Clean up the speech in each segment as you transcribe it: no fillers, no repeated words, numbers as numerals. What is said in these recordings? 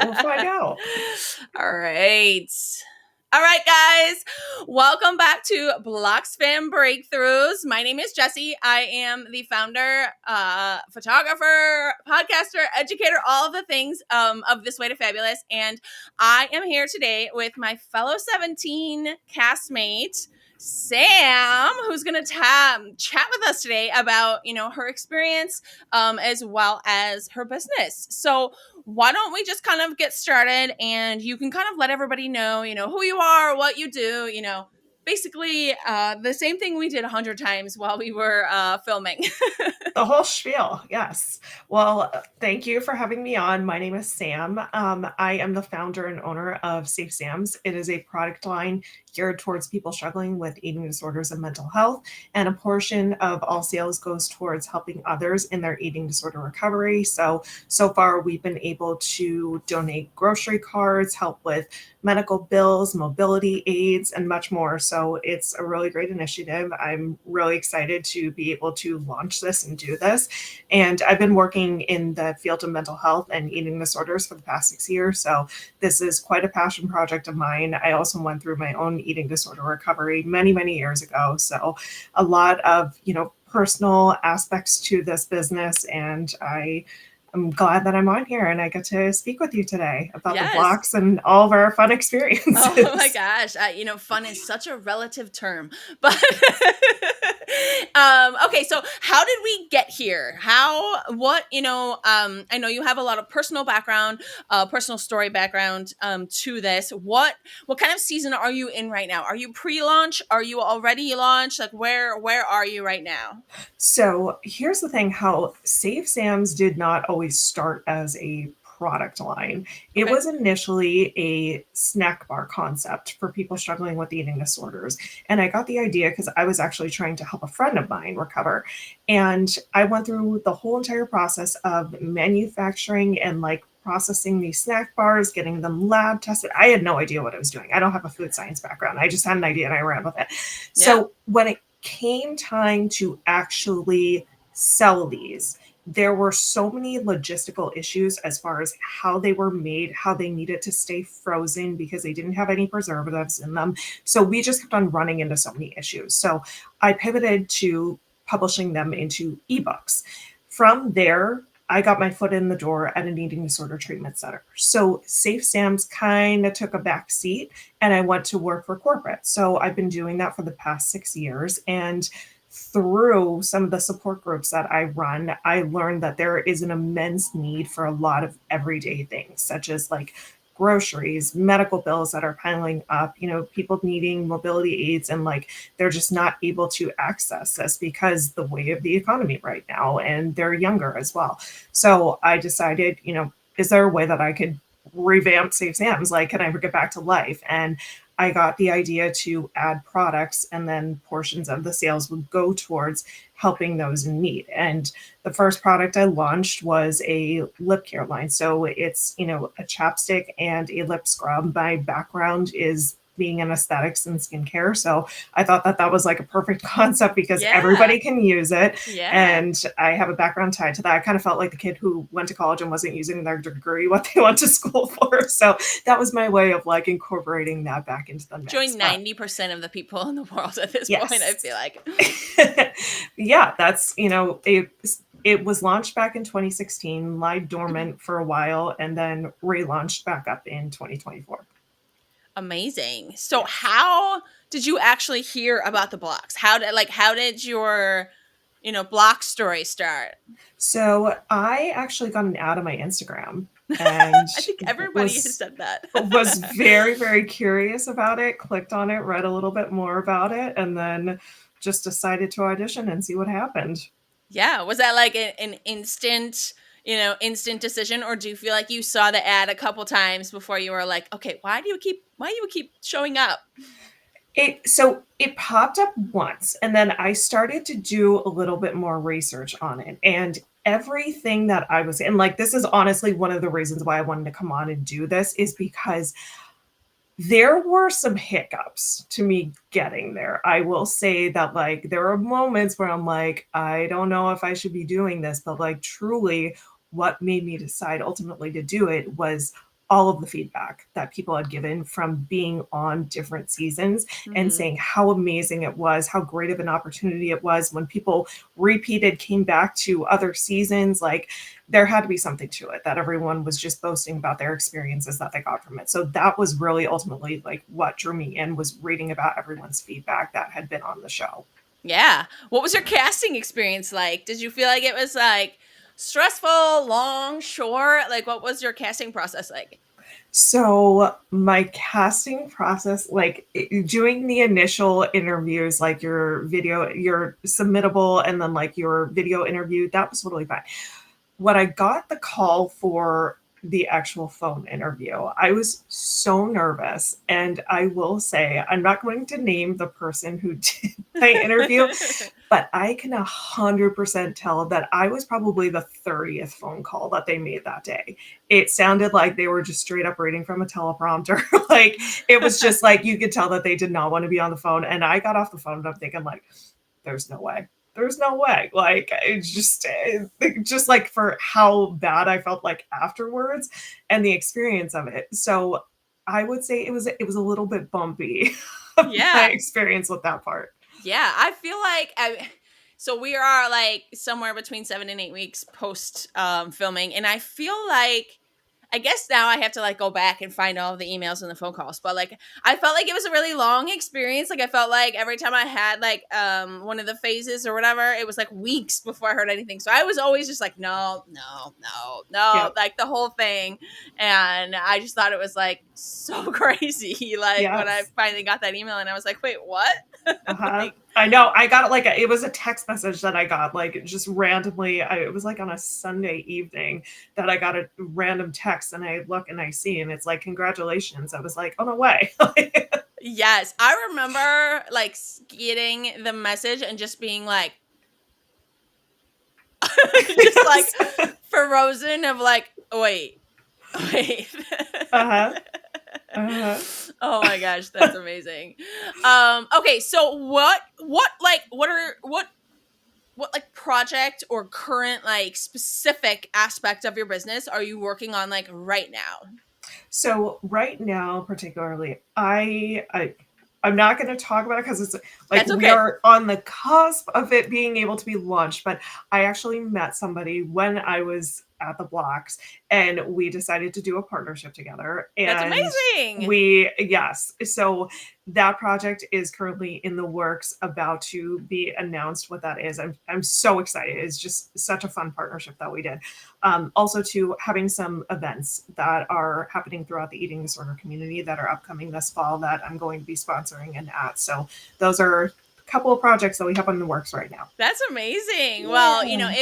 We'll find out. All right. All right, guys. Welcome back to BloxFam Breakthroughs. My name is Jessi. I am the founder, photographer, podcaster, educator, all of the things of This Way to Fabulous. And I am here today with my fellow 17 castmate, Sam, who's going to chat with us today about, her experience as well as her business. So why don't we just kind of get started and you can kind of let everybody know, who you are, what you do, basically the same thing we did 100 times while we were filming. The whole spiel, yes. Well, thank you for having me on. My name is Sam. I am the founder and owner of Safe Sam's. It is a product line geared towards people struggling with eating disorders and mental health, and a portion of all sales goes towards helping others in their eating disorder recovery. So far, we've been able to donate grocery cards, help with medical bills, mobility aids, and much more. So it's a really great initiative. I'm really excited to be able to launch this and do this. And I've been working in the field of mental health and eating disorders for the past 6 years. So this is quite a passion project of mine. I also went through my own eating disorder recovery many, many years ago. So a lot of, personal aspects to this business. And I'm glad that I'm on here and I get to speak with you today about the Yes. blocks and all of our fun experiences. Oh my gosh. Fun is such a relative term, but okay. So how did we get here? I know you have a lot of personal background, personal story background, to this. What kind of season are you in right now? Are you pre-launch? Are you already launched? Like where are you right now? So here's the thing, how Safe Sam's did not always start as a product line. It Okay. was initially a snack bar concept for people struggling with eating disorders. And I got the idea because I was actually trying to help a friend of mine recover. And I went through the whole entire process of manufacturing and processing these snack bars, getting them lab tested. I had no idea what I was doing. I don't have a food science background. I just had an idea and I ran with it. So when it came time to actually sell these, there were so many logistical issues as far as how they were made, how they needed to stay frozen because they didn't have any preservatives in them. So we just kept on running into so many issues. So I pivoted to publishing them into ebooks. From there, I got my foot in the door at an eating disorder treatment center. So Safe Sam's kind of took a back seat and I went to work for corporate. So I've been doing that for the past 6 years. And through some of the support groups that I run, I learned that there is an immense need for a lot of everyday things, such as groceries, medical bills that are piling up, people needing mobility aids and they're just not able to access this because the way of the economy right now, and they're younger as well. So I decided, is there a way that I could revamp Safe Sam's? Can I get back to life? And I got the idea to add products and then portions of the sales would go towards helping those in need. And the first product I launched was a lip care line. So it's, a chapstick and a lip scrub. My background is being in aesthetics and skincare. So I thought that was a perfect concept because everybody can use it. Yeah. And I have a background tied to that. I kind of felt like the kid who went to college and wasn't using their degree, what they went to school for. So that was my way of incorporating that back into the mix. Join 90% of the people in the world at this point, I feel like. Yeah, that's, it was launched back in 2016, lied dormant for a while, and then relaunched back up in 2024. Amazing. So how did you actually hear about the blocks? How did your, block story start? So I actually got an ad on my Instagram. And I think everybody has said that. Was very, very curious about it, clicked on it, read a little bit more about it, and then just decided to audition and see what happened. Yeah. Was that an instant decision, or do you feel like you saw the ad a couple times before you were like, okay, why do you keep showing up? So it popped up once, and then I started to do a little bit more research on it. And everything that I was in, this is honestly one of the reasons why I wanted to come on and do this, is because there were some hiccups to me getting there. I will say that there are moments where I'm like, I don't know if I should be doing this, but truly what made me decide ultimately to do it was all of the feedback that people had given from being on different seasons and Mhm. saying how amazing it was, how great of an opportunity it was when people repeated, came back to other seasons. Like there had to be something to it that everyone was just boasting about their experiences that they got from it. So that was really ultimately like what drew me in, was reading about everyone's feedback that had been on the show. Yeah. What was your casting experience like? Did you feel like it was like stressful, long, short? Like what was your casting process like? So my casting process, like doing the initial interviews, like your video, your submittable, and then like your video interview, that was totally fine. When I got the call for the actual phone interview, I was so nervous. And I will say, I'm not going to name the person who did my interview, but I can 100% tell that I was probably the 30th phone call that they made that day. It sounded like they were just straight up reading from a teleprompter. Like it was just like you could tell that they did not want to be on the phone. And I got off the phone and I'm thinking like, there's no way. There's no way. Like it's just like for how bad I felt like afterwards and the experience of it. So I would say it was a little bit bumpy my Yeah. experience with that part. Yeah, I feel like so we are like somewhere between 7 and 8 weeks post filming, and I feel like I guess now I have to like go back and find all of the emails and the phone calls, but like I felt like it was a really long experience. Like I felt like every time I had like one of the phases or whatever, it was like weeks before I heard anything. So I was always just like no, no, no, no, Yep. like the whole thing, and I just thought it was like so crazy. Like when I Yes. finally got that email, and I was like, wait, what? Uh-huh. Like, I know. I got it like it was a text message that I got like just randomly. It was like on a Sunday evening that I got a random text and I look and I see and it's like congratulations. I was like, oh no way. yes, I remember like getting the message and just being like, just like Yes. frozen of like, wait, wait. Uh-huh. Uh-huh. Oh my gosh, that's amazing. Okay, so what like project or current like specific aspect of your business are you working on like right now? So right now, particularly, I'm not going to talk about it because it's like That's we okay. are on the cusp of it being able to be launched. But I actually met somebody when I was at the blocks, and we decided to do a partnership together. That's And amazing. yes, so that project is currently in the works, about to be announced what that is. I'm so excited. It's just such a fun partnership that we did. Also, to having some events that are happening throughout the eating disorder community that are upcoming this fall that I'm going to be sponsoring and at. So those are a couple of projects that we have in the works right now. That's amazing. Well, Yeah.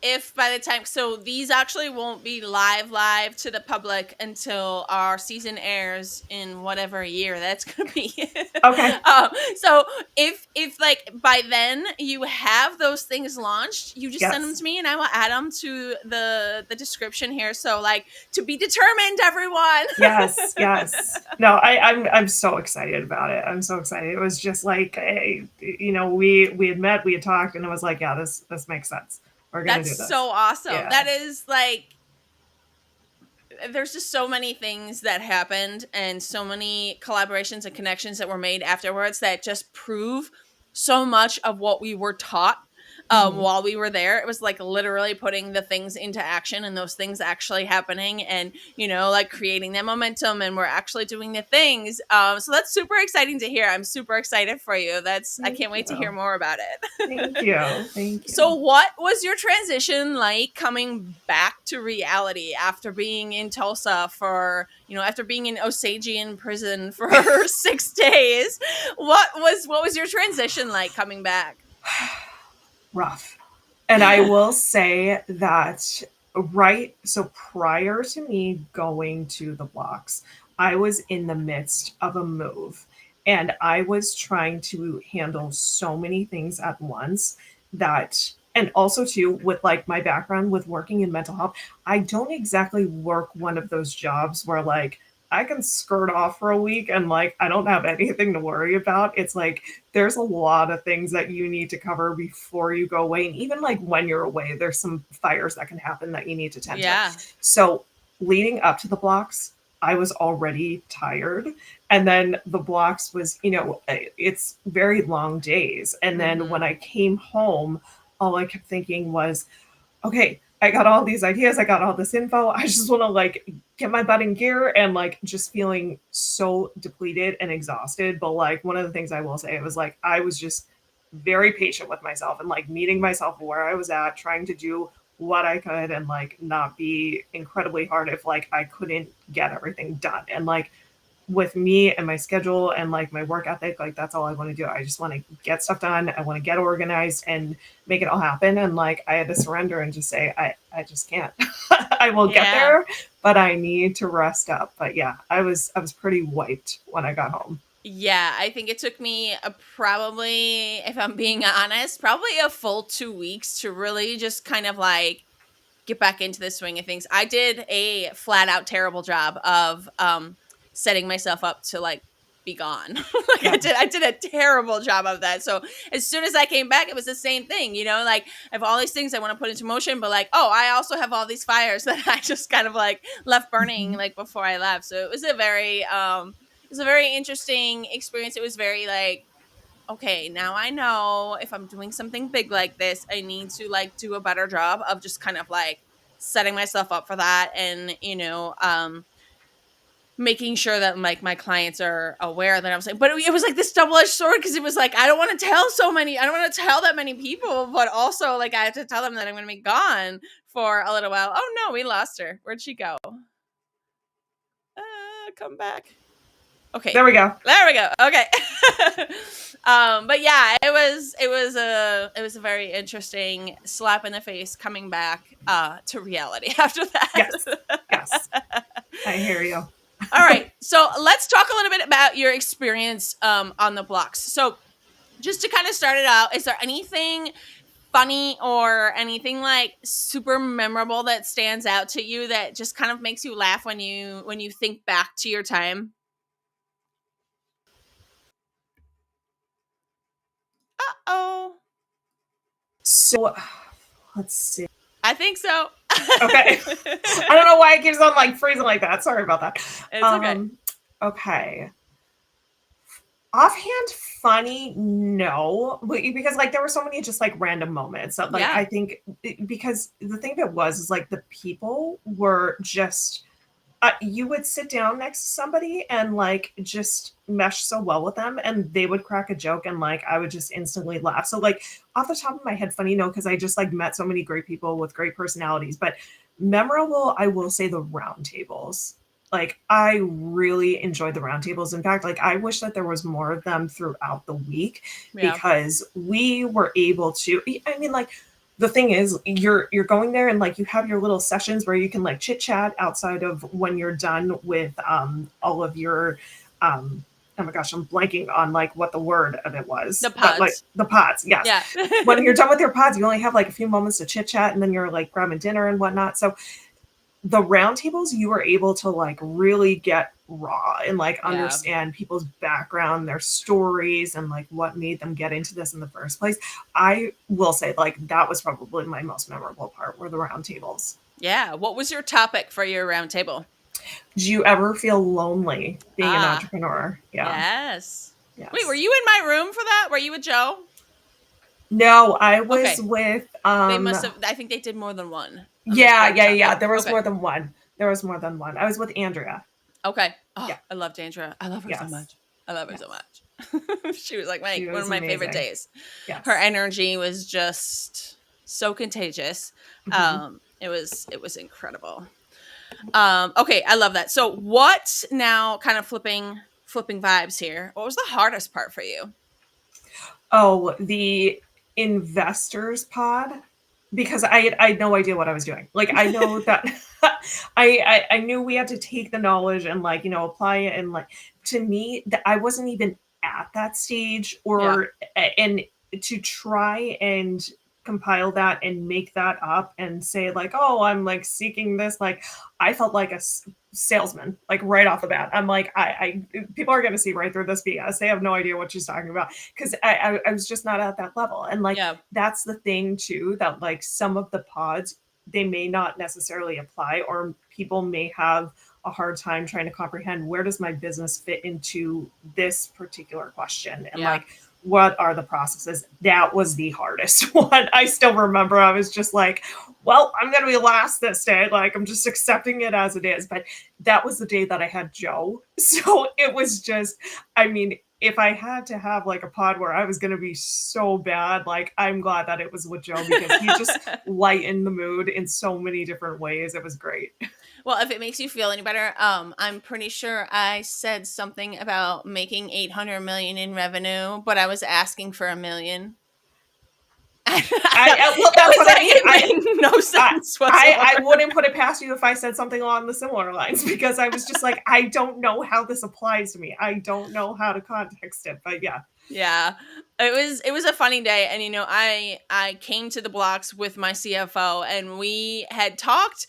if by the time, so these actually won't be live to the public until our season airs in whatever year that's going to be. Okay. So if like by then you have those things launched, you just send them Yes. to me and I will add them to the description here. So like to be determined, everyone. Yes. Yes. No, I'm so excited about it. I'm so excited. It was just like, we had met, we had talked, and it was like, yeah, this makes sense. We're gonna That's do this. so awesome. Yeah. That is like there's just so many things that happened and so many collaborations and connections that were made afterwards that just prove so much of what we were taught Mhm. while we were there. It was like literally putting the things into action and those things actually happening and, like creating that momentum and we're actually doing the things. So that's super exciting to hear. I'm super excited for you. I Thank can't wait to hear you. more about it. Thank you. Thank So, you. what was your transition like coming back to reality after being in Tulsa after being in Osagian prison for 6 days? What was your transition like coming back? Rough. And I will say that so prior to me going to the blocks, I was in the midst of a move and I was trying to handle so many things at once that, and also too, with like my background with working in mental health, I don't exactly work one of those jobs where like I can skirt off for a week and like I don't have anything to worry about. It's like there's a lot of things that you need to cover before you go away. And even like when you're away, there's some fires that can happen that you need to tend to. Yeah. So leading up to the blocks, I was already tired. And then TheBlox was, it's very long days. And then when I came home, all I kept thinking was, okay, I got all these ideas, I got all this info. I just want to like get my butt in gear, and like just feeling so depleted and exhausted. But like one of the things I will say, it was like I was just very patient with myself and like meeting myself where I was at, trying to do what I could and like not be incredibly hard if like I couldn't get everything done. And like with me and my schedule and like my work ethic, like that's all I want to do. I just want to get stuff done. I want to get organized and make it all happen. And like I had to surrender and just say, I just can't. I will get there, but I need to rest up. But yeah, I was pretty wiped when I got home. Yeah, I think it took me probably, if I'm being honest, probably a full 2 weeks to really just kind of like get back into the swing of things. I did a flat out terrible job of setting myself up to like be gone. Like Yeah. I did a terrible job of that. So as soon as I came back, it was the same thing, like I have all these things I want to put into motion, but like, oh, I also have all these fires that I just kind of like left burning like before I left. So it was a very interesting experience. It was very like, okay, now I know if I'm doing something big like this, I need to like do a better job of just kind of like setting myself up for that, and making sure that like my clients are aware that I'm saying. But it was like this double-edged sword, because it was like I don't want to tell that many people, but also like I have to tell them that I'm going to be gone for a little while. Oh no, we lost her. Where'd she go? Come back. Okay. There we go. Okay. But yeah, it was a very interesting slap in the face coming back to reality after that. Yes. I hear you. All right. So let's talk a little bit about your experience on TheBlox. So just to kind of start it out, is there anything funny or anything like super memorable that stands out to you that just kind of makes you laugh when you think back to your time? Uh-oh. So let's see. I think so. Okay. I don't know why it keeps on like freezing like that. Sorry about that. It's okay. Okay. Offhand funny, no, because like there were so many just like random moments that like I think because the thing that was is like the people were just you would sit down next to somebody and like just mesh so well with them, and they would crack a joke and like I would just instantly laugh. So like off the top of my head, funny, no, because I just like met so many great people with great personalities. But memorable, I will say the roundtables. Like I really enjoyed the roundtables. In fact, like I wish that there was more of them throughout the week, because we were able to. I mean, like the thing is, you're going there and like you have your little sessions where you can like chit chat outside of when you're done with all of your oh my gosh, I'm blanking on like what the word of it was. The pods. But, like the pods, yes. Yeah. When you're done with your pods, you only have like a few moments to chit chat, and then you're like grabbing dinner and whatnot. So the roundtables, you were able to like really get raw and like understand people's background, their stories, and like what made them get into this in the first place. I will say like that was probably my most memorable part, were the roundtables. Yeah. What was your topic for your roundtable? Do you ever feel lonely being an entrepreneur? Yes. Wait, were you in my room for that? Were you with Joe? No, I was with they must have. I think they did more than one. Yeah. There was more than one. I was with Andrea. Okay. Oh, I loved Andrea. I love her so much. I love her so much. She was like one of my favorite days. Yes. Her energy was just so contagious. It was incredible. Okay, I love that. So what now, kind of flipping vibes here, what was the hardest part for you? Oh, the investors pod, because I had no idea what I was doing. Like I know that I knew we had to take the knowledge and like, apply it. And like, to me, that I wasn't even at that stage and to try and compile that and make that up and say like, oh, I'm like seeking this. Like I felt like a salesman, like right off the bat. I'm like, I people are going to see right through this BS. They have no idea what she's talking about, because I was just not at that level. And like, that's the thing too, that like some of the pods, they may not necessarily apply, or people may have a hard time trying to comprehend where does my business fit into this particular question, and Yeah. like what are the processes. That was the hardest one. I still remember I was just like, well, I'm going to be last this day. Like, I'm just accepting it as it is. But that was the day that I had Joe. So it was just, I mean, if I had to have like a pod where I was going to be so bad, like, I'm glad that it was with Joe because he just lightened the mood in so many different ways. It was great. Well, if it makes you feel any better, I'm pretty sure I said something about making 800 million in revenue, but I was asking for $1 million. Well, that's what I mean. It made no sense whatsoever. I wouldn't put it past you if I said something along the similar lines, because I was just like, I don't know how this applies to me. I don't know how to context it, but yeah. Yeah, it was a funny day, and I came to TheBlox with my CFO, and we had talked,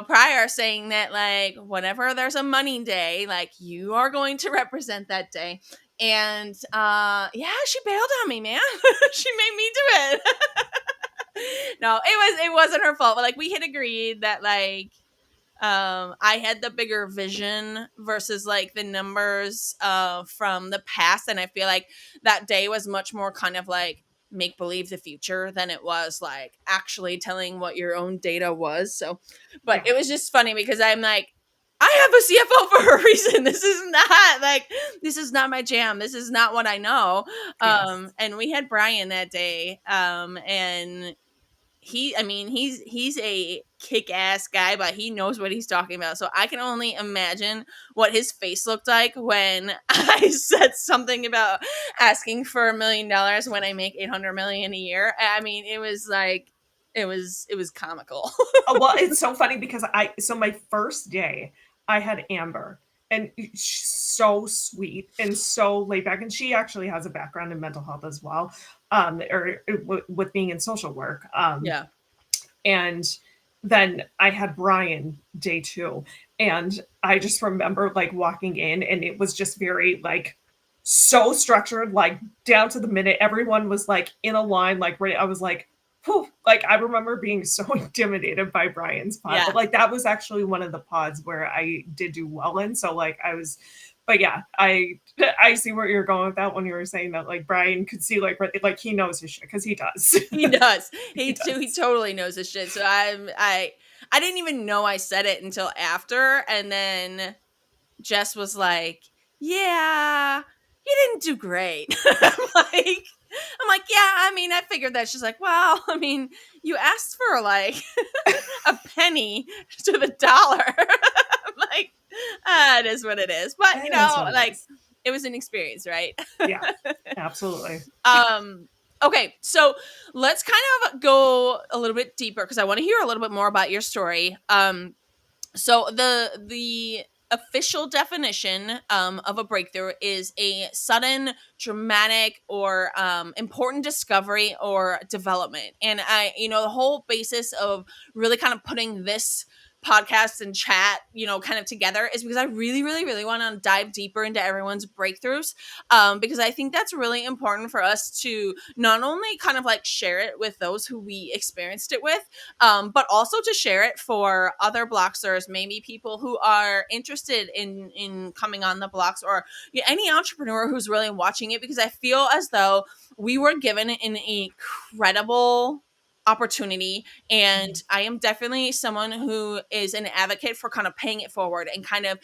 prior, saying that like whenever there's a money day, like you are going to represent that day. And yeah, she bailed on me, man. She made me do it. No, it wasn't her fault, but like we had agreed that like I had the bigger vision versus like the numbers from the past, and I feel like that day was much more kind of like make believe the future than it was like actually telling what your own data was. So, but Yeah. it was just funny because I'm like, I have a CFO for a reason. This is not my jam. This is not what I know. Yes. And we had Brian that day, and he's a kick-ass guy, but he knows what he's talking about. So I can only imagine what his face looked like when I said something about asking for $1 million when I make 800 million a year. I mean, it was like it was comical. Well, it's so funny because so my first day I had Amber, and she's so sweet and so laid back, and she actually has a background in mental health as well, or with being in social work. Yeah. And then I had Brian day 2, and I just remember like walking in, and it was just very like so structured, like down to the minute. Everyone was like in a line, like ready. I was like, whew. Like I remember being so intimidated by Brian's pod, Yeah. but like that was actually one of the pods where I did do well in. So like I was, but yeah, I see where you're going with that when you were saying that like Brian could see like he knows his shit, because he does. He does. He does. He totally knows his shit. So I didn't even know I said it until after, and then Jess was like, "Yeah, you didn't do great." I'm like, "Yeah, I mean, I figured that." She's like, "Well, I mean, you asked for like a penny to the dollar." I'm like, it is what it is. But It is what it like is. it was an experience, right? Yeah, absolutely. Okay, so let's kind of go a little bit deeper because I want to hear a little bit more about your story. So the official definition of a breakthrough is a sudden, dramatic, or important discovery or development. And the whole basis of really kind of putting this podcast and chat, kind of together is because I really, really, really want to dive deeper into everyone's breakthroughs, because I think that's really important for us to not only kind of like share it with those who we experienced it with, but also to share it for other Bloxers, maybe people who are interested in coming on the Blox, or any entrepreneur who's really watching it, because I feel as though we were given an incredible opportunity, and I am definitely someone who is an advocate for kind of paying it forward and kind of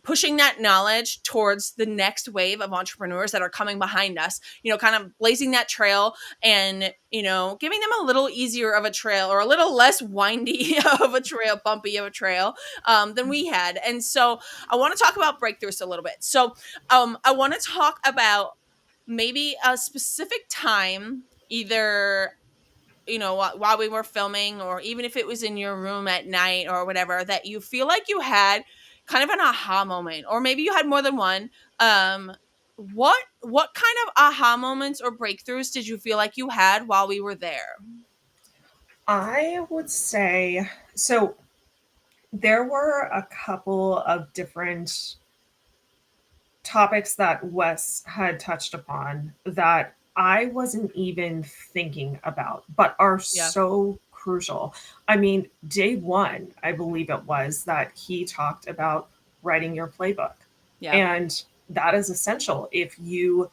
pushing that knowledge towards the next wave of entrepreneurs that are coming behind us, kind of blazing that trail and, giving them a little easier of a trail, or a little less windy of a trail, bumpy of a trail than we had. And so I want to talk about breakthroughs a little bit. So I want to talk about maybe a specific time, either while we were filming, or even if it was in your room at night or whatever, that you feel like you had kind of an aha moment, or maybe you had more than one. What kind of aha moments or breakthroughs did you feel like you had while we were there? I would say so. There were a couple of different topics that Wes had touched upon that I wasn't even thinking about, but are Yeah. so crucial. I mean, day one, I believe it was that he talked about writing your playbook. Yeah. And that is essential if you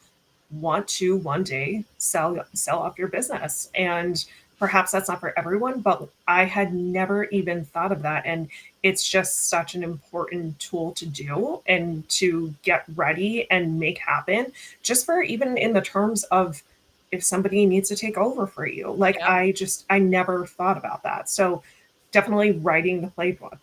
want to one day sell off your business. And perhaps that's not for everyone, but I had never even thought of that. And it's just such an important tool to do and to get ready and make happen, just for even in the terms of if somebody needs to take over for you. Like Yep. I never thought about that. So definitely writing the playbook,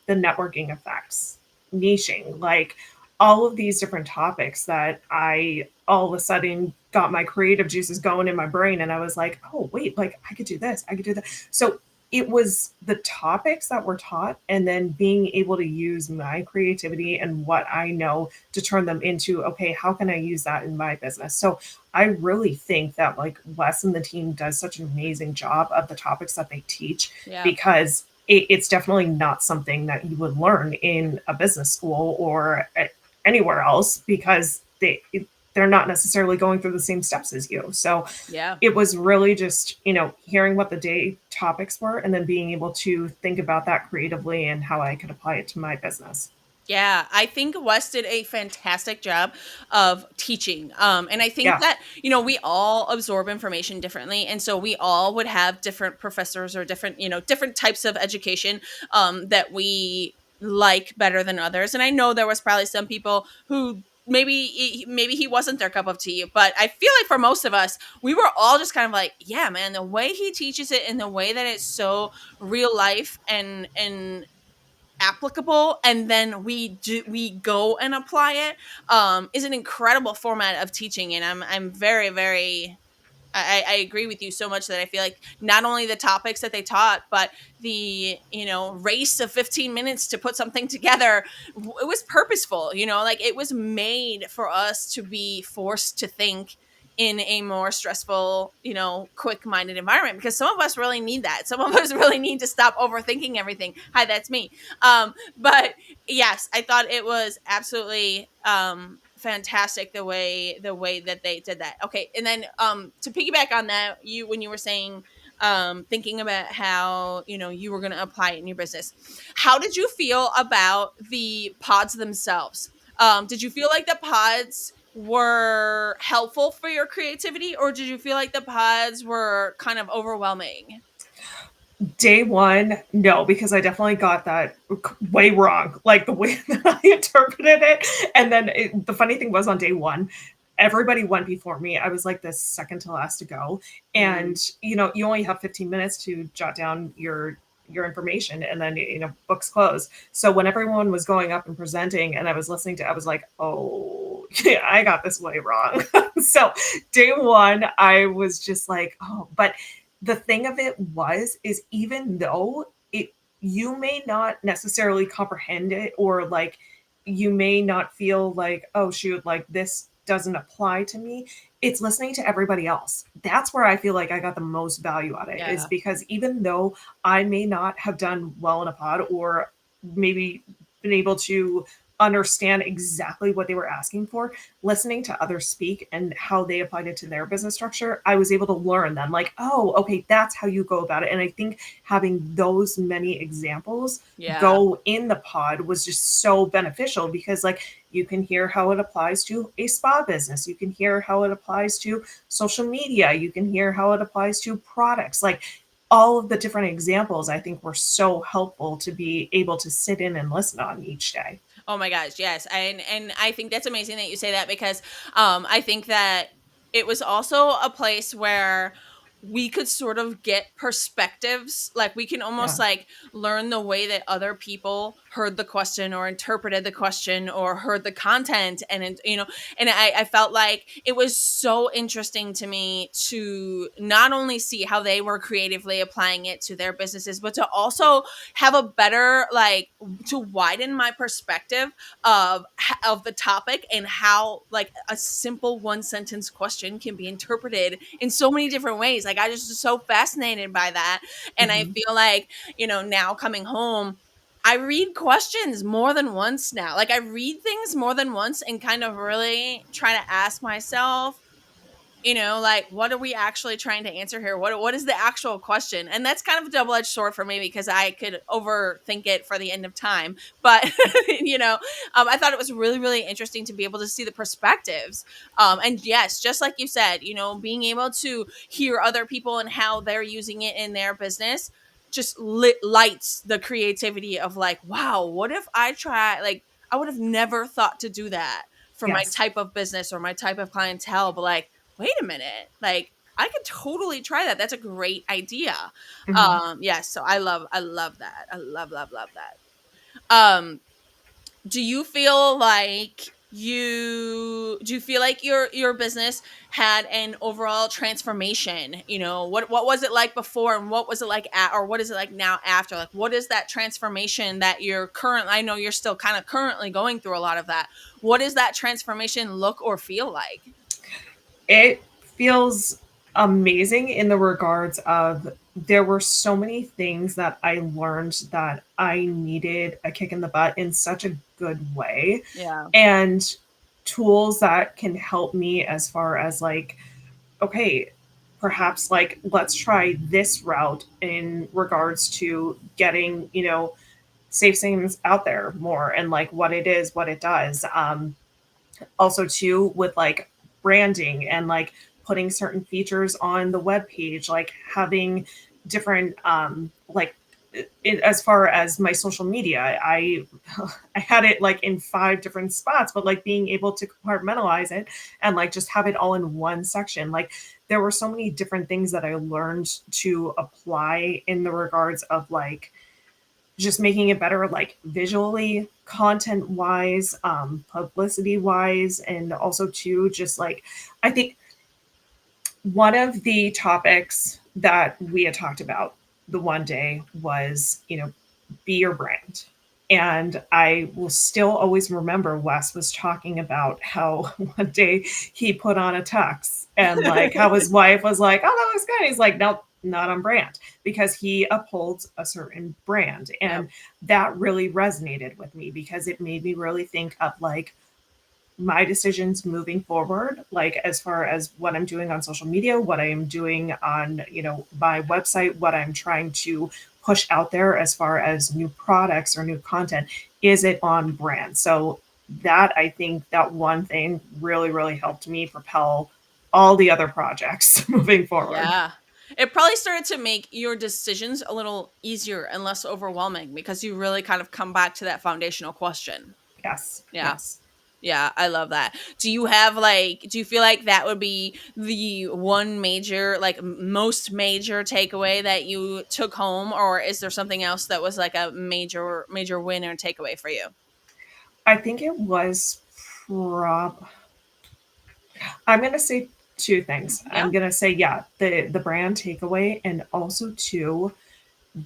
the networking effects, niching, like all of these different topics that I all of a sudden got my creative juices going in my brain. And I was like, oh, wait, like I could do this, I could do that. So it was the topics that were taught, and then being able to use my creativity and what I know to turn them into, okay, how can I use that in my business? So I really think that like Wes and the team does such an amazing job of the topics that they teach, Yeah. because it's definitely not something that you would learn in a business school or anywhere else, because they're not necessarily going through the same steps as you. So Yeah. it was really just, hearing what the day topics were and then being able to think about that creatively and how I could apply it to my business. Yeah, I think Wes did a fantastic job of teaching. And I think Yeah. that, we all absorb information differently. And so we all would have different professors or different, different types of education that we like better than others. And I know there was probably some people who maybe he wasn't their cup of tea, but I feel like for most of us, we were all just kind of like, yeah, man, the way he teaches it and the way that it's so real life and applicable, and then we go and apply it, is an incredible format of teaching. And I'm very, very, I agree with you so much that I feel like not only the topics that they taught, but the race of 15 minutes to put something together, it was purposeful. Like it was made for us to be forced to think in a more stressful, quick-minded environment, because some of us really need that. Some of us really need to stop overthinking everything. Hi, that's me. But yes, I thought it was absolutely fantastic the way that they did that. Okay, and then to piggyback on that, when you were saying thinking about how you were going to apply it in your business, how did you feel about the pods themselves? Did you feel like the pods were helpful for your creativity, or did you feel like the pods were kind of overwhelming? Day one, no, because I definitely got that way wrong, like the way that I interpreted it. And then the funny thing was, on day one, everybody went before me. I was like the second to last to go. Mm. And, you only have 15 minutes to jot down your information, and then books close. So when everyone was going up and presenting and I was listening to, I was like, oh yeah, I got this way wrong. So day one, I was just like, oh, but the thing of it was, is even though you may not necessarily comprehend it, or like you may not feel like, oh shoot, like this doesn't apply to me, it's listening to everybody else. That's where I feel like I got the most value out of it, is Yeah. because even though I may not have done well in a pod, or maybe been able to understand exactly what they were asking for, listening to others speak and how they applied it to their business structure, I was able to learn them, like, oh, okay, that's how you go about it. And I think having those many examples Yeah. go in the pod was just so beneficial, because like you can hear how it applies to a spa business, you can hear how it applies to social media, you can hear how it applies to products, like all of the different examples I think were so helpful to be able to sit in and listen on each day. Oh my gosh, yes. And I think that's amazing that you say that, because I think that it was also a place where we could sort of get perspectives. Like we can almost Yeah. like learn the way that other people heard the question or interpreted the question or heard the content. And I felt like it was so interesting to me to not only see how they were creatively applying it to their businesses, but to also have a better, like, to widen my perspective of the topic, and how like a simple one sentence question can be interpreted in so many different ways. Like I just was so fascinated by that. And I Mhm. feel like, now coming home, I read questions more than once now. Like I read things more than once and kind of really try to ask myself, like, what are we actually trying to answer here? What is the actual question? And that's kind of a double-edged sword for me, because I could overthink it for the end of time. But I thought it was really, really interesting to be able to see the perspectives. And yes, just like you said, being able to hear other people and how they're using it in their business just lights the creativity of like, wow, what if I try, like, I would have never thought to do that for my Yes. type of business or my type of clientele, but like, wait a minute, like, I could totally try that. That's a great idea. Mhm. Yes, so I love that. I love that. Do you feel like your business had an overall transformation? What was it like before, and what was it like or what is it like now after? Like, what is that transformation that I know you're still kind of currently going through a lot of that. What does that transformation look or feel like? It feels amazing in the regards of there were so many things that I learned that I needed a kick in the butt in such a good way, Yeah. and tools that can help me as far as like, okay, perhaps like let's try this route in regards to getting, safe things out there more and like what it is, what it does. Also too with like branding and like putting certain features on the web page, like having different like as far as my social media, I had it like in 5 different spots, but like being able to compartmentalize it and like just have it all in one section. Like there were so many different things that I learned to apply in the regards of like just making it better, like visually, content wise, publicity wise, and also too just like I think one of the topics that we had talked about the one day was, be your brand. And I will still always remember Wes was talking about how one day he put on a tux and like how his wife was like, oh, that looks good. He's like, nope, not on brand, because he upholds a certain brand. Yep. And that really resonated with me because it made me really think of like my decisions moving forward, like as far as what I'm doing on social media, what I am doing on, my website, what I'm trying to push out there as far as new products or new content, is it on brand? So that I think that one thing really, really helped me propel all the other projects moving forward. Yeah. It probably started to make your decisions a little easier and less overwhelming because you really kind of come back to that foundational question. Yes. Yeah. Yes. Yeah, I love that. Do you feel like that would be the one major, like most major takeaway that you took home, or is there something else that was like a major win or takeaway for you? I think it was prob I'm gonna say 2 things. Yeah. I'm gonna say, yeah, the brand takeaway, and also too,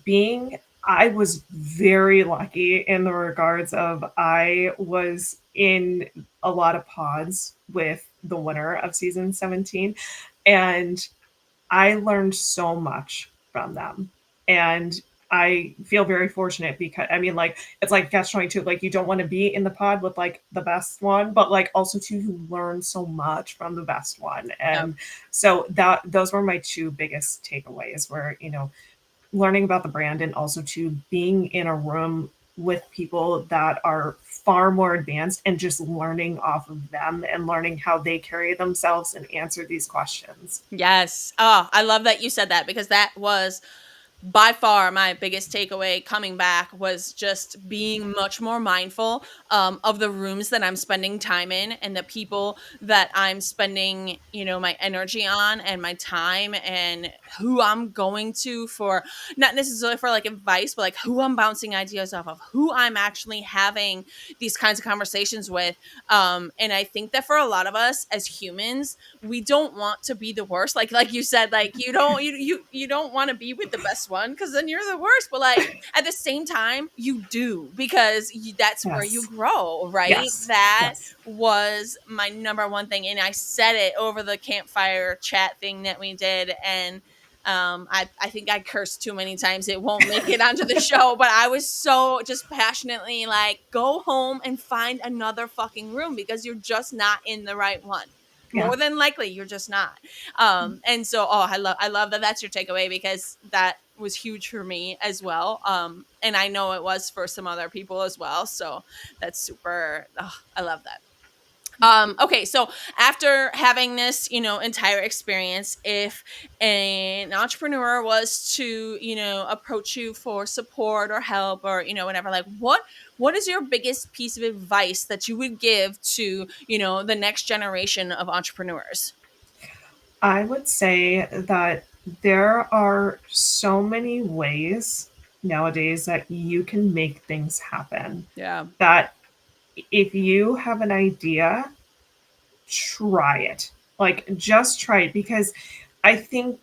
being I was very lucky in the regards of I was in a lot of pods with the winner of season 17, and I learned so much from them. And I feel very fortunate because I mean, like, it's like catch 22. Like, you don't want to be in the pod with like the best one, but like also too, you learn so much from the best one. Yep. And so that those were my 2 biggest takeaways were, learning about the brand and also to being in a room with people that are far more advanced and just learning off of them and learning how they carry themselves and answer these questions. Yes. Oh, I love that you said that, because that was by far my biggest takeaway coming back, was just being much more mindful of the rooms that I'm spending time in and the people that I'm spending, my energy on and my time, and who I'm going to for, not necessarily for like advice, but like who I'm bouncing ideas off of, who I'm actually having these kinds of conversations with. And I think that for a lot of us as humans, we don't want to be the worst. Like you said, like you don't want to be with the best one, because then you're the worst. But like at the same time, you do, because that's where you Yes. grow, right? Yes. That Yes. was my number one thing, and I said it over the campfire chat thing that we did, and I think I cursed too many times. It won't make it onto the show, but I was so just passionately like, go home and find another fucking room, because you're just not in the right one. Yeah. more than likely you're just not. And so, I love that that's your takeaway, because that was huge for me as well. And I know it was for some other people as well. So that's super. Oh, I love that. Okay, so after having this, entire experience, if an entrepreneur was to, approach you for support or help, or, whatever, like what is your biggest piece of advice that you would give to, the next generation of entrepreneurs? I would say that there are so many ways nowadays that you can make things happen, Yeah. that if you have an idea, try it. Like, just try it, because I think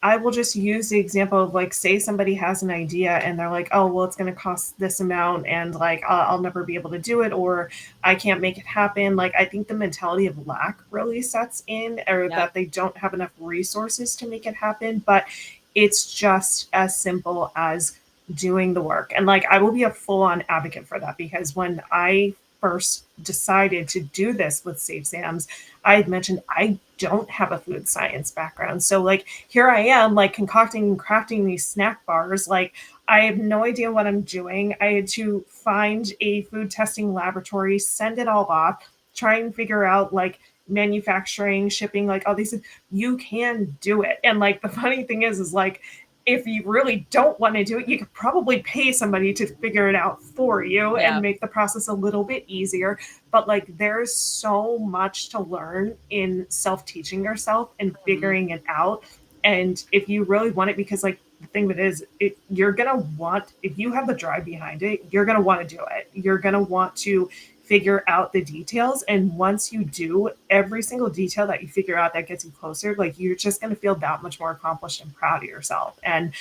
I will just use the example of, like, say somebody has an idea and they're like, oh, well, it's going to cost this amount, and like, I'll never be able to do it, or I can't make it happen. Like, I think the mentality of lack really sets in, or Yep. that they don't have enough resources to make it happen. But it's just as simple as doing the work. And like, I will be a full on advocate for that, because when I first decided to do this with Safe Sam's, I had mentioned I don't have a food science background. So like, here I am, like, concocting and crafting these snack bars. Like, I have no idea what I'm doing. I had to find a food testing laboratory, send it all off, try and figure out like manufacturing, shipping, like all these things. You can do it. And like, the funny thing is like, if you really don't want to do it, you could probably pay somebody to figure it out for you and Yeah. make the process a little bit easier. But like, there's so much to learn in self-teaching yourself and Mhm. figuring it out. And if you really want it, because like, the thing of it is, you're gonna want, if you have the drive behind it, you're gonna want to do it. You're gonna want to figure out the details. And once you do, every single detail that you figure out that gets you closer, like, you're just going to feel that much more accomplished and proud of yourself. And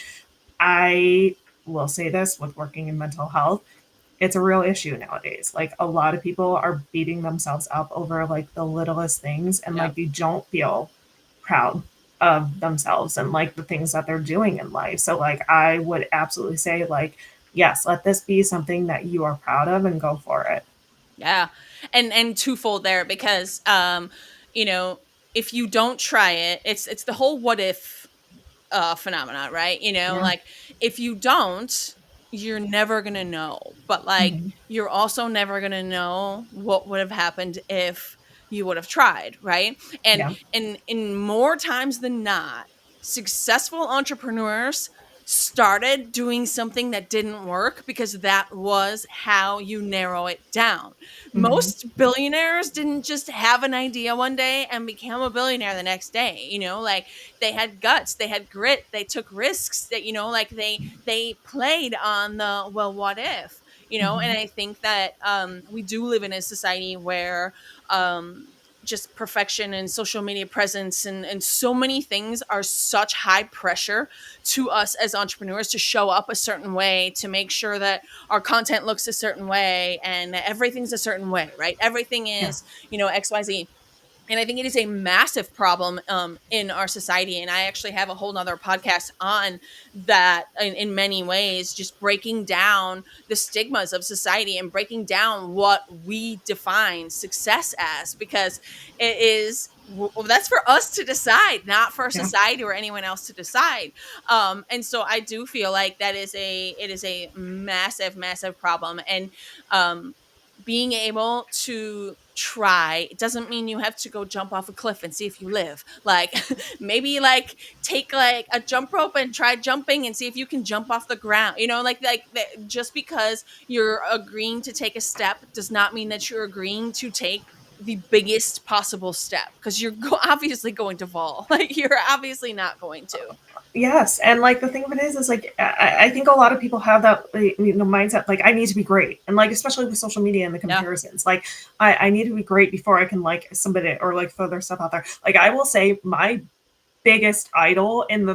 I will say this, with working in mental health, it's a real issue nowadays. Like, a lot of people are beating themselves up over like the littlest things, and Yep. like, they don't feel proud of themselves and like the things that they're doing in life. So like, I would absolutely say, like, yes, let this be something that you are proud of and go for it. Yeah. And twofold there, because you know, if you don't try it, it's the whole what if phenomenon, right? Yeah. Like, if you don't, you're never going to know. But like, Mhm. you're also never going to know what would have happened if you would have tried, right? And Yeah. in more times than not, successful entrepreneurs started doing something that didn't work because that was how you narrow it down. Mhm. Most billionaires didn't just have an idea one day and become a billionaire the next day. Like, they had guts, they had grit, they took risks, that like they played on the, well, what if, and Mhm. I think that we do live in a society where just perfection and social media presence and so many things are such high pressure to us as entrepreneurs to show up a certain way, to make sure that our content looks a certain way and everything's a certain way, right? Everything Yeah. is, XYZ. And I think it is a massive problem in our society. And I actually have a whole nother podcast on that, in many ways, just breaking down the stigmas of society and breaking down what we define success as, because it is, well, that's for us to decide, not for Yeah. society or anyone else to decide. And so I do feel like it is a massive, massive problem. And being able to try, it doesn't mean you have to go jump off a cliff and see if you live. Like, maybe like take like a jump rope and try jumping and see if you can jump off the ground. Just because you're agreeing to take a step does not mean that you're agreeing to take the biggest possible step, because you're obviously going to fall. Like, you're obviously not going to. Yes, and like, the thing of it is like, I think a lot of people have that, mindset, like, I need to be great, and like, especially with social media and the Yeah. comparisons, like, I need to be great before I can like somebody or like throw their stuff out there. Like, I will say my biggest idol in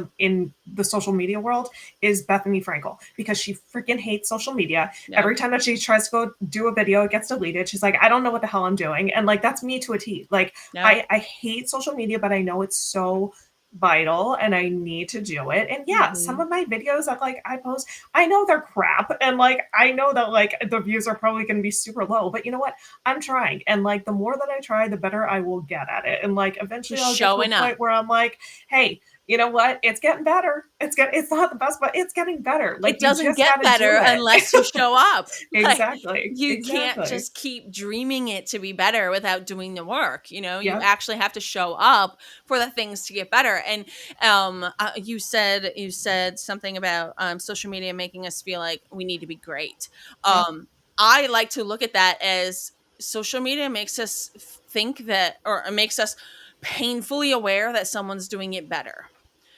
the social media world is Bethany Frankel, because she freaking hates social media. Yeah. Every time that she tries to go do a video, it gets deleted. She's like, I don't know what the hell I'm doing. And like, that's me to a T. Like, Yeah. I hate social media, but I know it's so vital and I need to do it. And yeah, some of my videos that like I post, I know they're crap and like I know that like the views are probably going to be super low, but you know what? I'm trying. And like the more that I try, the better I will get at it. And like eventually Just I'll get to a showing up. point where I'm like, hey, you know what? It's getting better. It's not the best, but it's getting better. Like It you doesn't just get got to better do it. unless you show up. Like, Exactly. you can't Exactly. just keep dreaming it to be better without doing the work. You know, you Yep. actually have to show up for the things to get better. And you said something about social media making us feel like we need to be great. Yeah. I like to look at that as social media makes us think that, or it makes us painfully aware that someone's doing it better.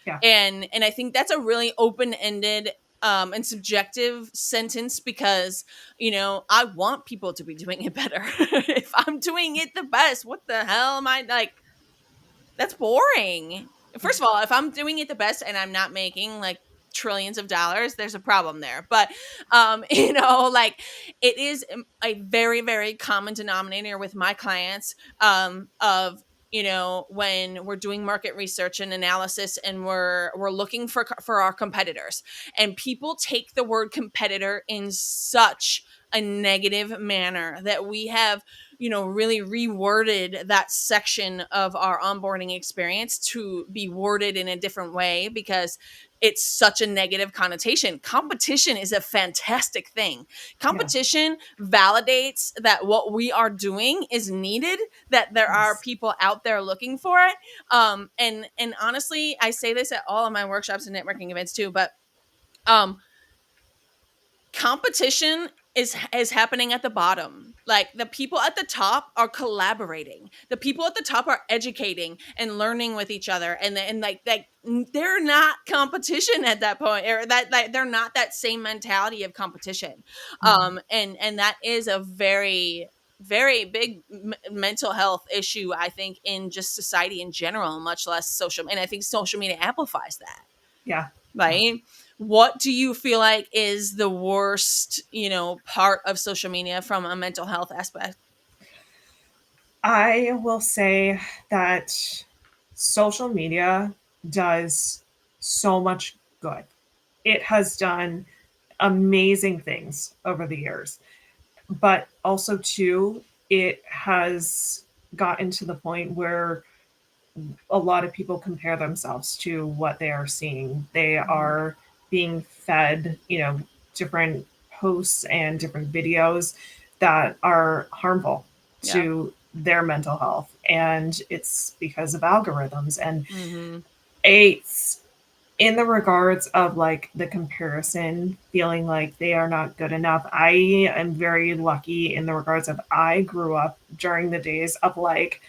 Yeah. And I think that's a really open-ended and subjective sentence, because I want people to be doing it better. If I'm doing it the best, what the hell am I like? That's boring. First of all, if I'm doing it the best and I'm not making like trillions of dollars, there's a problem there. But like, it is a very, very common denominator with my clients, of when we're doing market research and analysis, and we're looking for our competitors, and people take the word competitor in such a negative manner that we have really reworded that section of our onboarding experience to be worded in a different way, because it's such a negative connotation. Competition is a fantastic thing. Competition validates that what we are doing is needed, that there are Yes. people out there looking for it. And honestly, I say this at all of my workshops and networking events too, but competition is happening at the bottom. Like, the people at the top are collaborating, the people at the top are educating and learning with each other, and like they're not competition at that point, or that they're not that same mentality of competition. And that is a very, very big mental health issue, I think, in just society in general, much less social. And I think social media amplifies that. Yeah. Right? What do you feel like is the worst, part of social media from a mental health aspect? I will say that social media does so much good. It has done amazing things over the years. But also too, it has gotten to the point where a lot of people compare themselves to what they are seeing. They are being fed, different posts and different videos that are harmful Yeah. to their mental health. And it's because of algorithms. And Mm-hmm. it's in the regards of like the comparison, feeling like they are not good enough. I am very lucky in the regards of I grew up during the days of like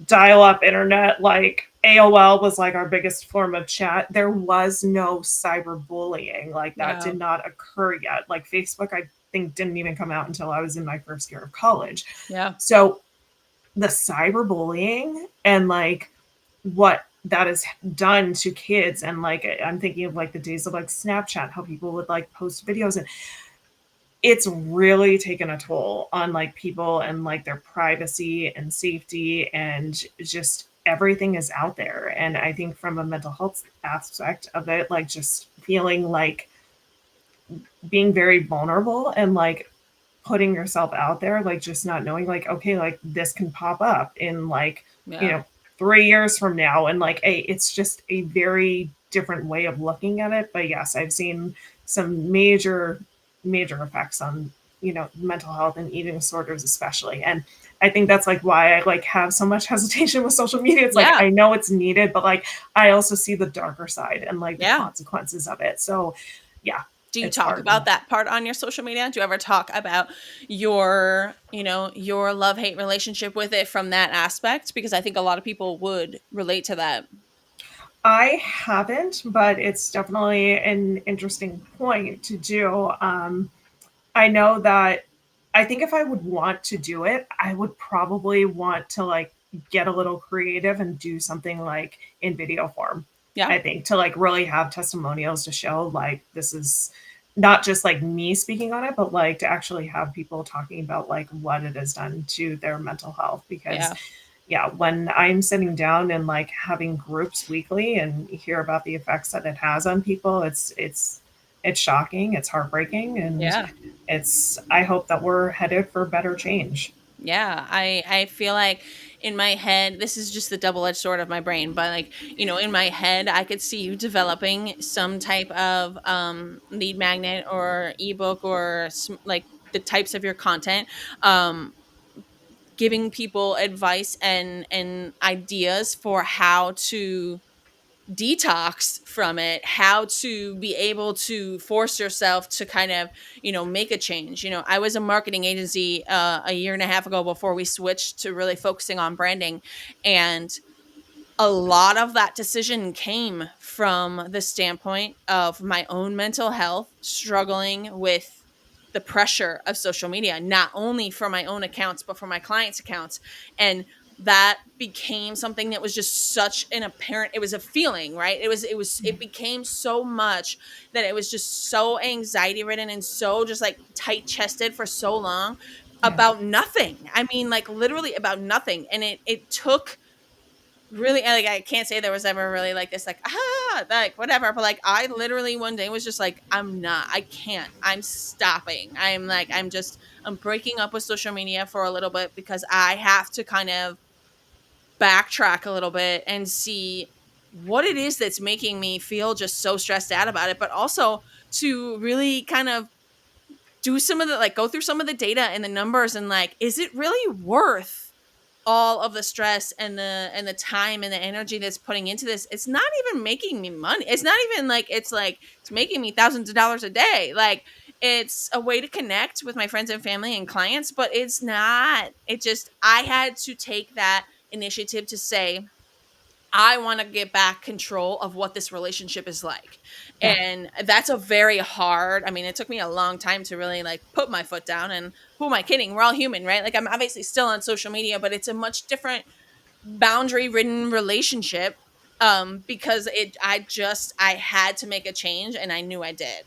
dial up internet, like AOL was like our biggest form of chat. There was no cyberbullying. Like that Yeah. did not occur yet. Like Facebook, I think, didn't even come out until I was in my first year of college. Yeah. So the cyberbullying and like what that has done to kids, and like I'm thinking of like the days of like Snapchat, how people would like post videos, and it's really taken a toll on like people and like their privacy and safety, and just everything is out there. And I think from a mental health aspect of it, like just feeling like being very vulnerable and like putting yourself out there, like just not knowing like, okay, like this can pop up in like, you Yeah. know, 3 years from now. And like, it's just a very different way of looking at it. But yes, I've seen some major effects on, mental health and eating disorders, especially. And I think that's like why I like have so much hesitation with social media. It's like, Yeah. I know it's needed, but like, I also see the darker side and like the Yeah. consequences of it. So yeah, Do you it's talk hard. about that part on your social media? Do you ever talk about your love-hate relationship with it from that aspect? Because I think a lot of people would relate to that. I haven't, but it's definitely an interesting point to do. I know that I think if I would want to do it, I would probably want to like get a little creative and do something like in video form. Yeah. I think to like really have testimonials to show like this is not just like me speaking on it, but like to actually have people talking about like what it has done to their mental health. Because Yeah. yeah, when I'm sitting down and like having groups weekly and hear about the effects that it has on people, it's shocking, it's heartbreaking, and Yeah. it's I hope that we're headed for better change. Yeah, I feel like in my head, this is just the double-edged sword of my brain, but like, in my head, I could see you developing some type of lead magnet or ebook or like the types of your content, um giving people advice and ideas for how to detox from it, how to be able to force yourself to kind of, make a change. I was a marketing agency a year and a half ago before we switched to really focusing on branding. And a lot of that decision came from the standpoint of my own mental health, struggling with the pressure of social media, not only for my own accounts, but for my clients' accounts. And that became something that was just such an apparent, it was a feeling, right? It became so much that it was just so anxiety ridden and so just like tight chested for so long Yeah, about nothing. I mean, like literally about nothing. And it took really, like, I can't say there was ever really like this like like whatever, but like I literally one day was just like, I can't, I'm stopping, I'm breaking up with social media for a little bit because I have to kind of backtrack a little bit and see what it is that's making me feel just so stressed out about it, but also to really kind of do some of the like go through some of the data and the numbers and like, is it really worth all of the stress and the time and the energy that's putting into this? It's not even making me money. It's not even like it's making me thousands of dollars a day. Like, it's a way to connect with my friends and family and clients, but it's not. It just, I had to take that initiative to say, I want to get back control of what this relationship is like. yeah, And that's a very hard, I mean, it took me a long time to really like put my foot down. And who am I kidding? We're all human, right? Like, I'm obviously still on social media, but it's a much different boundary ridden relationship. Because I had to make a change and I knew I did.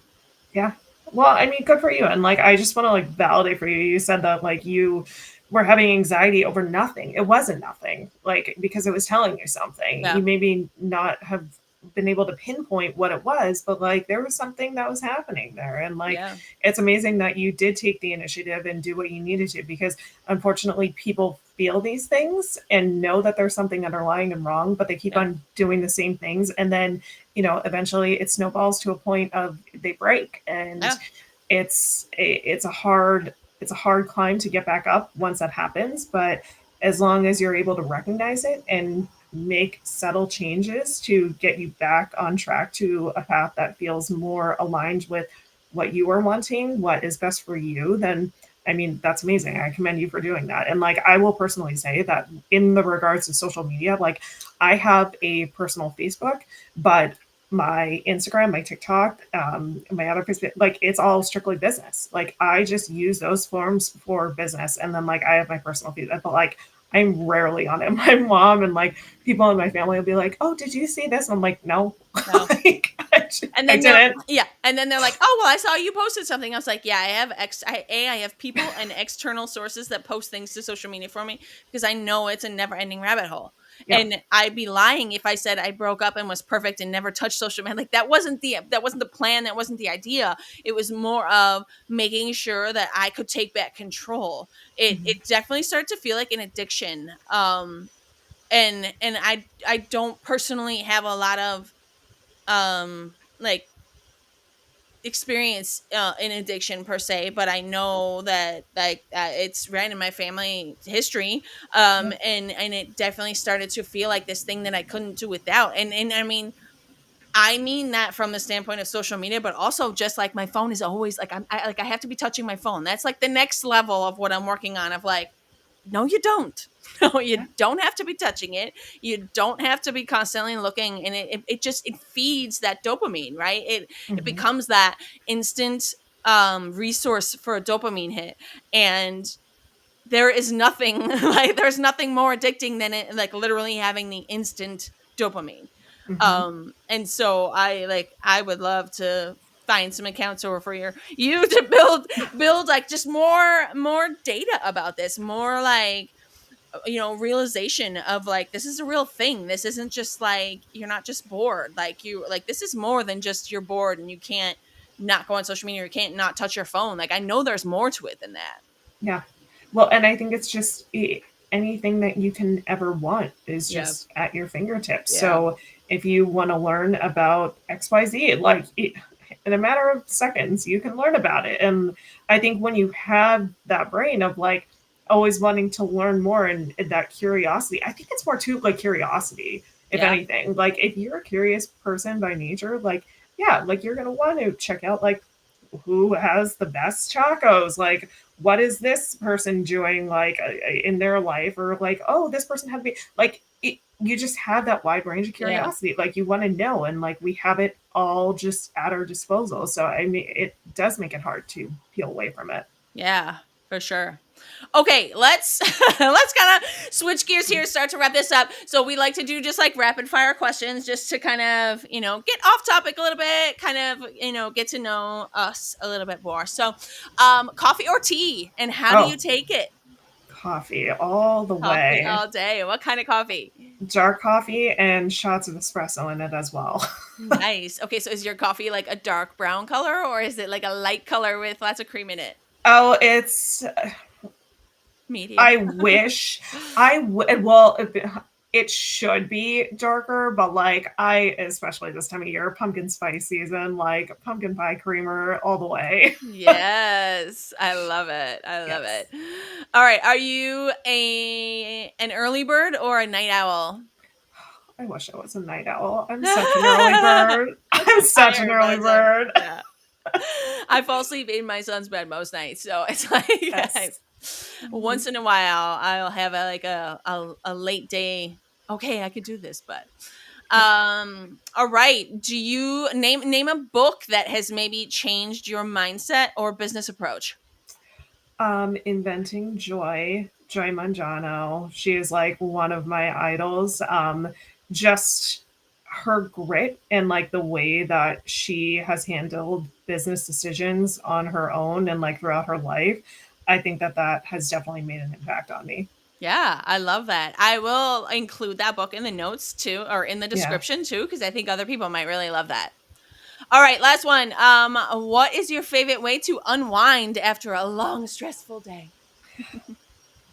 yeah. Well, I mean, good for you. And like, I just want to like validate for you. You said that like you were having anxiety over nothing. It wasn't nothing, like because it was telling you something. Yeah. You maybe not have been able to pinpoint what it was, but like there was something that was happening there. And like, Yeah. it's amazing that you did take the initiative and do what you needed to, because unfortunately, people feel these things and know that there's something underlying and wrong, but they keep Yeah. on doing the same things. And then eventually it snowballs to a point of they break, and Yeah. it's a hard climb to get back up once that happens. But as long as you're able to recognize it and make subtle changes to get you back on track to a path that feels more aligned with what you are wanting, what is best for you, then I mean, that's amazing. I commend you for doing that. And like, I will personally say that in the regards to social media, like, I have a personal Facebook, but my Instagram, my TikTok, my other Facebook, like, it's all strictly business. Like, I just use those forms for business. And then like I have my personal feed, but like I'm rarely on it. My mom and like people in my family will be like, "Oh, did you see this?" And I'm like, "No." No. Like, And I then they're, didn't. yeah, and then they're like, "Oh, well, I saw you posted something." I was like, "Yeah, I have I have people and external sources that post things to social media for me because I know it's a never-ending rabbit hole." Yeah. And I'd be lying if I said I broke up and was perfect and never touched social media. Like, that wasn't the plan, that wasn't the idea. It was more of making sure that I could take back control. It Mhm. definitely started to feel like an addiction. And I don't personally have a lot of like experience in addiction per se, but I know that like it's ran in my family history. Yeah. And it definitely started to feel like this thing that I couldn't do without. And I mean that from the standpoint of social media, but also just like my phone is always like, I have to be touching my phone. That's like the next level of what I'm working on, of like, no, you don't. No, Yeah. you don't have to be touching it. You don't have to be constantly looking, and it just, it feeds that dopamine, right? It Mhm. becomes that instant resource for a dopamine hit. And there is nothing like, there's nothing more addicting than it, like literally having the instant dopamine. Mhm. And so I would love to find some accounts over for you to build like just more data about this, more like realization of like, this is a real thing. This isn't just like, you're not just bored. Like this is more than just you're bored and you can't not go on social media, or you can't not touch your phone. Like, I know there's more to it than that. Yeah. Well, and I think it's just anything that you can ever want is Yeah. just at your fingertips. Yeah. So if you want to learn about XYZ, like in a matter of seconds, you can learn about it. And I think when you have that brain of like always wanting to learn more and that curiosity, I think it's more too like curiosity, if Yeah. anything. Like if you're a curious person by nature, like, yeah, like you're going to want to check out like who has the best tacos, like what is this person doing like in their life, or like, oh, this person had me like you just have that wide range of Yeah. curiosity, like you want to know, and like we have it all just at our disposal. So I mean, it does make it hard to peel away from it. Yeah, for sure. Okay, let's let's kind of switch gears here, start to wrap this up. So we like to do just like rapid fire questions, just to kind of, get off topic a little bit, kind of, get to know us a little bit more. So, coffee or tea, and how do Oh, you take it? coffee all the Coffee way. all day. What kind of coffee? Dark coffee and shots of espresso in it as well. Nice. Okay, so is your coffee like a dark brown color, or is it like a light color with lots of cream in it? Oh, it's Medium. I wish I would. Well, it should be darker, but like I, especially this time of year, pumpkin spice season, like pumpkin pie creamer all the way. Yes, I love it. I love Yes. it. All right, are you an early bird or a night owl? I wish I was a night owl. I'm such an early bird. I'm such an early bird. Yeah. I fall asleep in my son's bed most nights, so it's like Yes. once in a while I'll have a late day. Okay, I could do this, but all right. Do you name a book that has maybe changed your mindset or business approach? Inventing Joy, Joy Mangiano. She is like one of my idols. Just her grit and like the way that she has handled business decisions on her own and like throughout her life. I think that that has definitely made an impact on me. Yeah, I love that. I will include that book in the notes too, or in the Yeah. description too, because I think other people might really love that. All right, last one. What is your favorite way to unwind after a long, stressful day?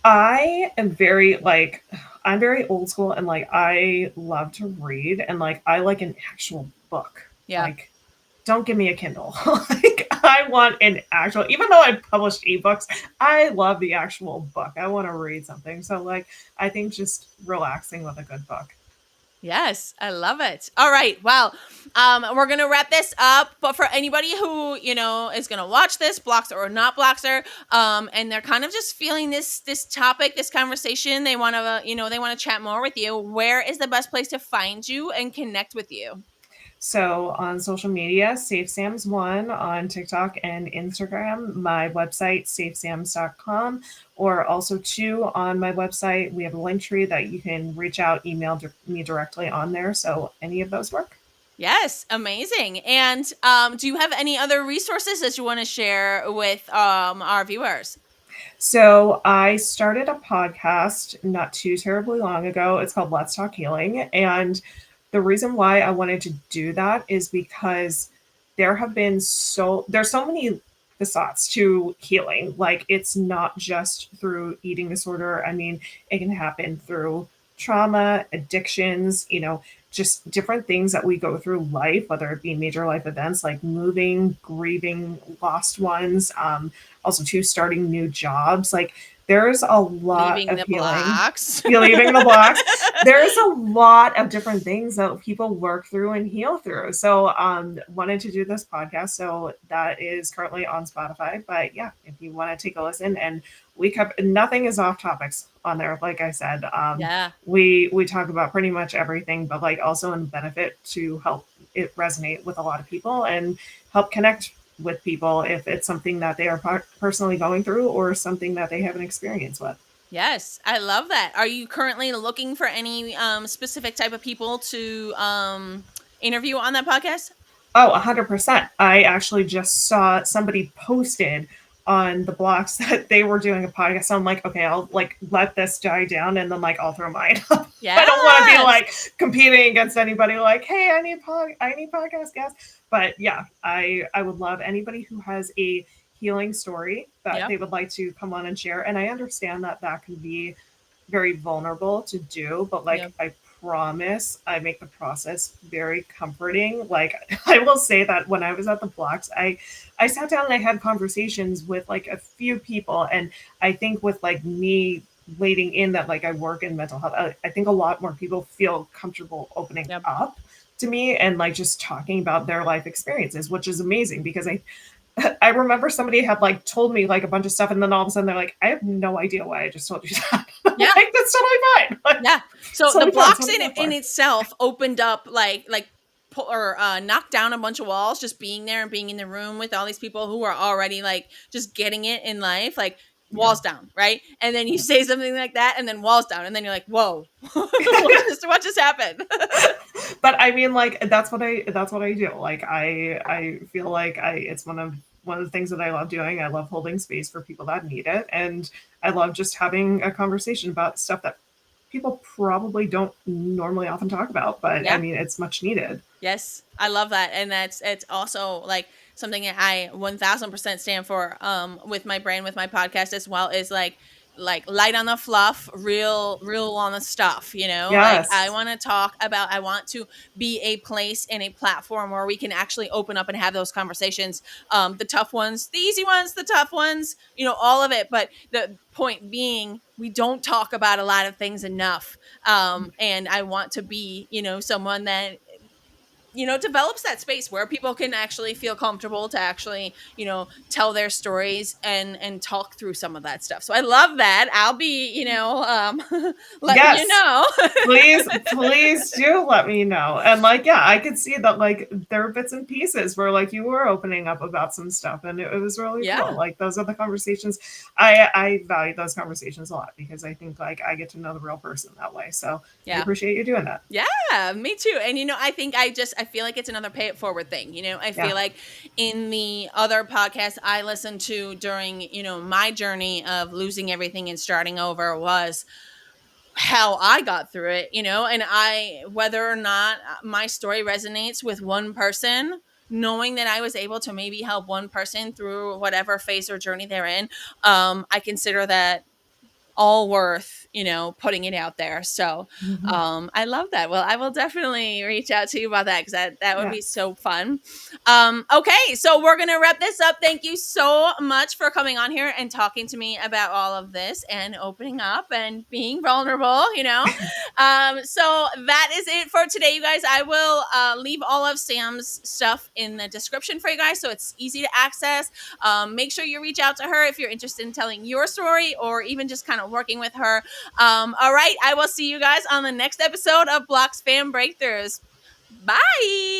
I am very like I'm very old school and like I love to read and like I like an actual book. Yeah. Like don't give me a Kindle. Like I want an actual, even though I published ebooks, I love the actual book. I want to read something. So like I think just relaxing with a good book. Yes, I love it. All right. Well, we're gonna wrap this up. But for anybody who is gonna watch this, Bloxer or not Bloxer, and they're kind of just feeling this topic, this conversation, they want to they want to chat more with you. Where is the best place to find you and connect with you? So on social media, SafeSams1 on TikTok and Instagram, my website, safesams.com, or also too on my website, we have a link tree that you can reach out, email me directly on there. So any of those work. Yes, amazing. And do you have any other resources that you want to share with our viewers? So I started a podcast not too terribly long ago. It's called Let's Talk Healing. And the reason why I wanted to do that is because there's so many facets to healing. Like it's not just through eating disorder. I mean, it can happen through trauma, addictions, just different things that we go through life, whether it be major life events like moving, grieving lost ones, also too starting new jobs. Like there's a lot Leaving of the healing. blocks. You're leaving the blocks. There's a lot of different things that people work through and heal through. So wanted to do this podcast. So that is currently on Spotify. But yeah, if you want to take a listen, and we kept nothing is off topics on there. Like I said, Yeah. we talk about pretty much everything, but like also in benefit to help it resonate with a lot of people and help connect with people if it's something that they are personally going through or something that they have an experience with. Yes, I love that. Are you currently looking for any specific type of people to interview on that podcast? Oh, 100%. I actually just saw somebody posted on TheBlox that they were doing a podcast. So I'm like, okay, I'll like let this die down and then like I'll throw mine up. Yeah. I don't want to be like competing against anybody like, hey, I need podcast guests. But yeah, I would love anybody who has a healing story that they would like to come on and share. And I understand that that can be very vulnerable to do, but like I promise I make the process very comforting. Like I will say that when I was at TheBlox, I sat down and I had conversations with like a few people, and I think with like me leading in that like I work in mental health, I think a lot more people feel comfortable opening up to me and like just talking about their life experiences, which is amazing because I remember somebody had like told me like a bunch of stuff, and then all of a sudden they're like, I have no idea why I just told you that. Yeah. Like, that's totally fine. Like, yeah. So totally TheBlox fine, in itself opened up like knocked down a bunch of walls, just being there and being in the room with all these people who are already like just getting it in life, like walls down, right? And then you say something like that, and then walls down, and then you're like, whoa, what just happened? But I mean, like that's what I do. Like I feel like it's one of the things that I love doing. I love holding space for people that need it, and I love just having a conversation about stuff that people probably don't normally often talk about, but I mean, it's much needed. Yes, I love that, and it's also like something that I 1000% stand for with my brand, with my podcast as well, is like light on the fluff, real on the stuff, you know? Like I want to talk about, I want to be a place and a platform where we can actually open up and have those conversations. The tough ones, the easy ones, the tough ones, you know, all of it. But the point being, we don't talk about a lot of things enough. And I want to be, you know, someone that, you know, develops that space where people can actually feel comfortable to actually, you know, tell their stories and talk through some of that stuff. So I love that. I'll be, you know, letting you know. please do let me know. And like, yeah, I could see that like there are bits and pieces where like you were opening up about some stuff, and it was really cool. Like those are the conversations. I value those conversations a lot because I think like I get to know the real person that way. So I appreciate you doing that. Yeah, me too. And you know, I think I feel like it's another pay it forward thing. You know, I feel like in the other podcasts I listened to during, you know, my journey of losing everything and starting over was how I got through it, you know, and whether or not my story resonates with one person, knowing that I was able to maybe help one person through whatever phase or journey they're in, I consider that all worth, you know, putting it out there. So I love that. Well, I will definitely reach out to you about that, because that would be so fun. Okay, so we're gonna wrap this up. Thank you so much for coming on here and talking to me about all of this and opening up and being vulnerable, you know. So that is it for today, you guys. I will leave all of Sam's stuff in the description for you guys, so it's easy to access. Make sure you reach out to her if you're interested in telling your story or even just kind of working with her. All right, I will see you guys on the next episode of BloxFam Breakthroughs. Bye.